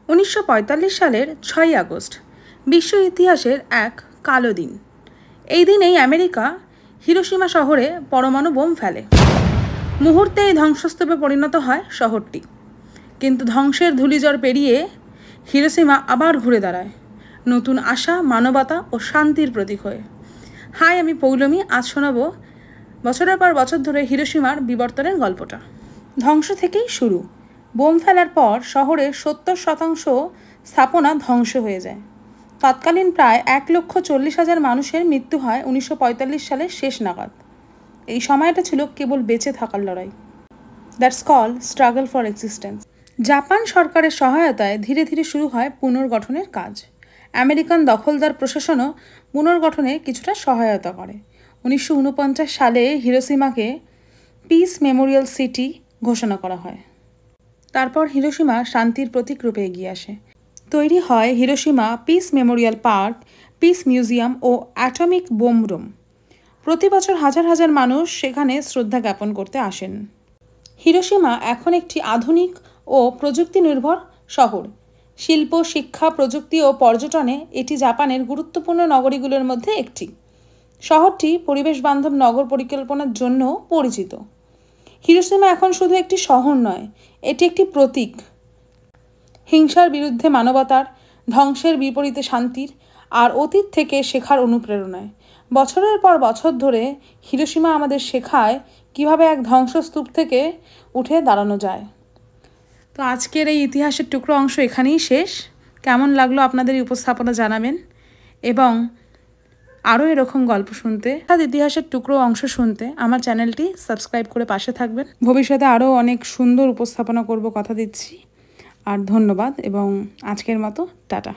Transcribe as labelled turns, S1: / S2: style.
S1: 1945 সালের 6ই আগস্ট বিশ্ব ইতিহাসের এক কালো দিন। এই দিনেই আমেরিকা হিরোশিমা শহরে পরমাণু বোম ফেলে। মুহূর্তেই ধ্বংসস্তূপে পরিণত হয় শহরটি। কিন্তু ধ্বংসের ধূলিঝড় পেরিয়ে হিরোশিমা আবার ঘুরে দাঁড়ায় নতুন আশা, মানবতা ও শান্তির প্রতীক হয়ে। হাই, আমি পৌলমী। আজ শোনাবো বছরের পর বছর ধরে হিরোশিমার বিবর্তনের গল্পটা। ধ্বংস থেকেই শুরু। বোম ফেলার পর শহরের 70% স্থাপনা ধ্বংস হয়ে যায়। তৎকালীন প্রায় 1,40,000 মানুষের মৃত্যু হয় 1945 সালের শেষ নাগাদ। এই সময়টা ছিল কেবল বেঁচে থাকার লড়াই। That's call struggle for existence. Japan সরকারের সহায়তায় ধীরে ধীরে শুরু হয় পুনর্গঠনের কাজ। আমেরিকান দখলদার প্রশাসনও পুনর্গঠনে কিছুটা সহায়তা করে। 1949 সালে হিরোশিমাকে পিস মেমোরিয়াল সিটি ঘোষণা করা হয়। তারপর হিরোশিমা শান্তির প্রতীক রূপে এগিয়ে আসে। তৈরি হয় Hiroshima peace memorial park, peace museum ও অ্যাটমিক বোম রুম। প্রতি বছর হাজার হাজার মানুষ সেখানে শ্রদ্ধা জ্ঞাপন করতে আসেন। হিরোশিমা এখন একটি আধুনিক ও প্রযুক্তি নির্ভর শহর। শিল্প, শিক্ষা, প্রযুক্তি ও পর্যটনে এটি জাপানের গুরুত্বপূর্ণ নগরীগুলোর মধ্যে একটি। শহরটি পরিবেশ বান্ধব নগর পরিকল্পনার জন্য পরিচিত। হিরোশিমা এখন শুধু একটি শহর নয়, এটি একটি প্রতীক। হিংসার বিরুদ্ধে মানবতার, ধ্বংসের বিপরীতে শান্তির, আর অতীত থেকে শেখার অনুপ্রেরণায়। বছরের পর বছর ধরে হিরোশিমা আমাদের শেখায় কিভাবে এক ধ্বংসস্তূপ থেকে উঠে দাঁড়ানো যায়। তো আজকের এই ইতিহাসের টুকরো অংশ এখানেই শেষ। কেমন লাগলো আপনাদের এই উপস্থাপনা জানাবেন, এবং আরও এরকম গল্প শুনতে, ইতিহাসের টুকরো অংশ শুনতে আমার চ্যানেলটি সাবস্ক্রাইব করে পাশে থাকবেন। ভবিষ্যতে আরও অনেক সুন্দর উপস্থাপনা করব, কথা দিচ্ছি। আর ধন্যবাদ, এবং আজকের মতো টাটা।